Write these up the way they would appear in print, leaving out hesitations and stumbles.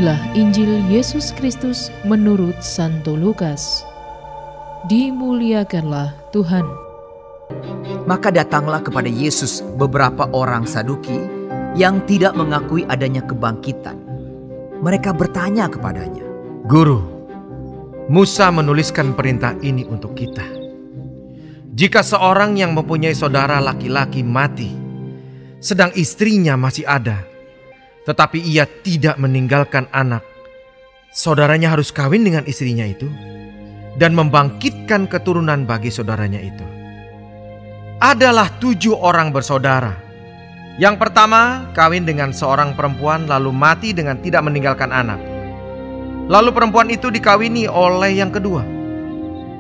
Inilah Injil Yesus Kristus menurut Santo Lukas. Dimuliakanlah Tuhan. Maka datanglah kepada Yesus beberapa orang Saduki yang tidak mengakui adanya kebangkitan. Mereka bertanya kepadanya, "Guru, Musa menuliskan perintah ini untuk kita. Jika seorang yang mempunyai saudara laki-laki mati, sedang istrinya masih ada, tetapi ia tidak meninggalkan anak, saudaranya harus kawin dengan istrinya itu dan membangkitkan keturunan bagi saudaranya itu. Adalah 7 orang bersaudara. Yang pertama kawin dengan seorang perempuan lalu mati dengan tidak meninggalkan anak. Lalu perempuan itu dikawini oleh yang kedua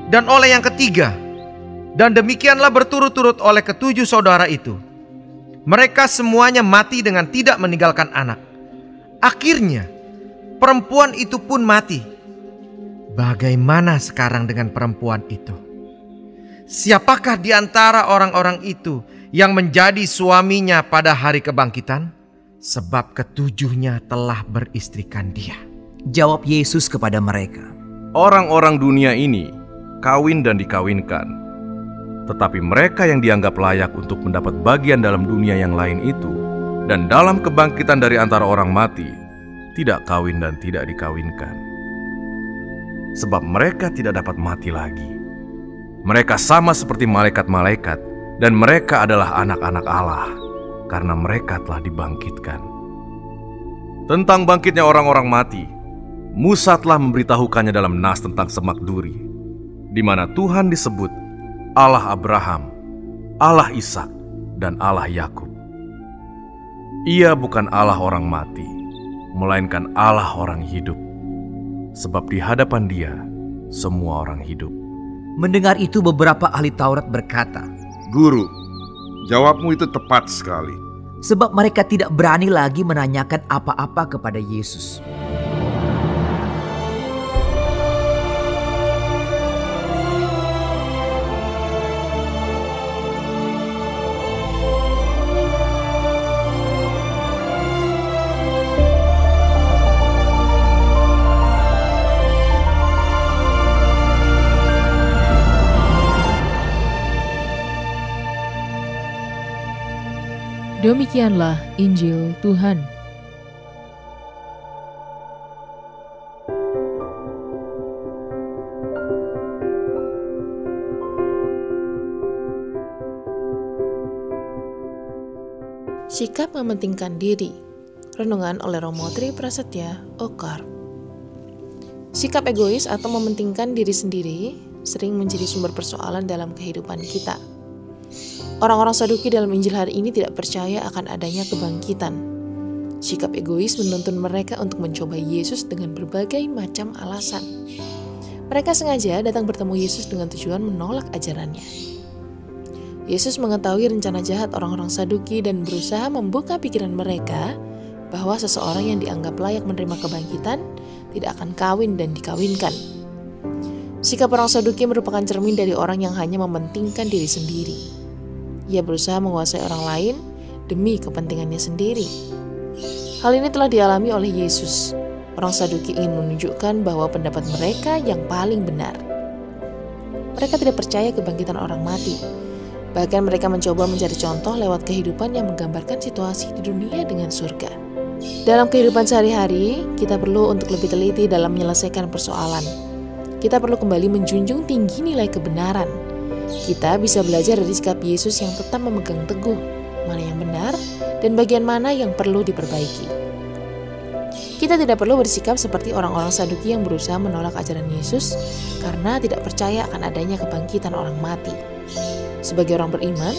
dan oleh yang ketiga, dan demikianlah berturut-turut oleh ke-7 saudara itu. Mereka semuanya mati dengan tidak meninggalkan anak. Akhirnya perempuan itu pun mati. Bagaimana sekarang dengan perempuan itu? Siapakah di antara orang-orang itu yang menjadi suaminya pada hari kebangkitan? Sebab ke-7-nya telah beristrikan dia." Jawab Yesus kepada mereka, Orang-orang dunia ini kawin dan dikawinkan. Tetapi mereka yang dianggap layak untuk mendapat bagian dalam dunia yang lain itu dan dalam kebangkitan dari antara orang mati, tidak kawin dan tidak dikawinkan. Sebab mereka tidak dapat mati lagi. Mereka sama seperti malaikat-malaikat dan mereka adalah anak-anak Allah karena mereka telah dibangkitkan. Tentang bangkitnya orang-orang mati, Musa telah memberitahukannya dalam nas tentang semak duri, di mana Tuhan disebut Allah Abraham, Allah Ishak, dan Allah Yakub. Ia bukan Allah orang mati, melainkan Allah orang hidup. Sebab di hadapan Dia, semua orang hidup. Mendengar itu beberapa ahli Taurat berkata, "Guru, jawabmu itu tepat sekali." sebab mereka tidak berani lagi menanyakan apa-apa kepada Yesus. Demikianlah Injil Tuhan. Sikap mementingkan diri. Renungan oleh Romo Tri Prasetya Okar. Sikap egois atau mementingkan diri sendiri sering menjadi sumber persoalan dalam kehidupan kita. Orang-orang Saduki dalam Injil hari ini tidak percaya akan adanya kebangkitan. Sikap egois menuntun mereka untuk mencoba Yesus dengan berbagai macam alasan. Mereka sengaja datang bertemu Yesus dengan tujuan menolak ajarannya. Yesus mengetahui rencana jahat orang-orang Saduki dan berusaha membuka pikiran mereka bahwa seseorang yang dianggap layak menerima kebangkitan tidak akan kawin dan dikawinkan. Sikap orang Saduki merupakan cermin dari orang yang hanya mementingkan diri sendiri. Ia berusaha menguasai orang lain demi kepentingannya sendiri. Hal ini telah dialami oleh Yesus. Orang Saduki ingin menunjukkan bahwa pendapat mereka yang paling benar. Mereka tidak percaya kebangkitan orang mati. Bahkan mereka mencoba mencari contoh lewat kehidupan yang menggambarkan situasi di dunia dengan surga. Dalam kehidupan sehari-hari, kita perlu untuk lebih teliti dalam menyelesaikan persoalan. Kita perlu kembali menjunjung tinggi nilai kebenaran. Kita bisa belajar dari sikap Yesus yang tetap memegang teguh mana yang benar dan bagian mana yang perlu diperbaiki. Kita tidak perlu bersikap seperti orang-orang Saduki yang berusaha menolak ajaran Yesus karena tidak percaya akan adanya kebangkitan orang mati. Sebagai orang beriman,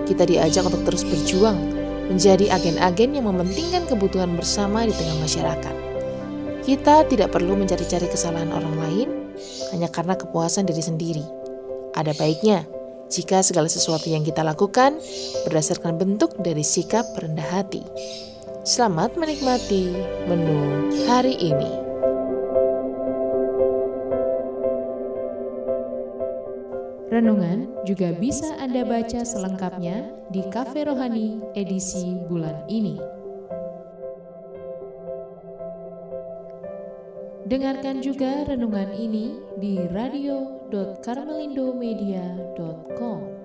kita diajak untuk terus berjuang menjadi agen-agen yang mementingkan kebutuhan bersama di tengah masyarakat. Kita tidak perlu mencari-cari kesalahan orang lain hanya karena kepuasan diri sendiri. Ada baiknya jika segala sesuatu yang kita lakukan berdasarkan bentuk dari sikap rendah hati. Selamat menikmati menu hari ini. Renungan juga bisa Anda baca selengkapnya di Cafe Rohani edisi bulan ini. Dengarkan juga renungan ini di radio.karmelindomedia.com.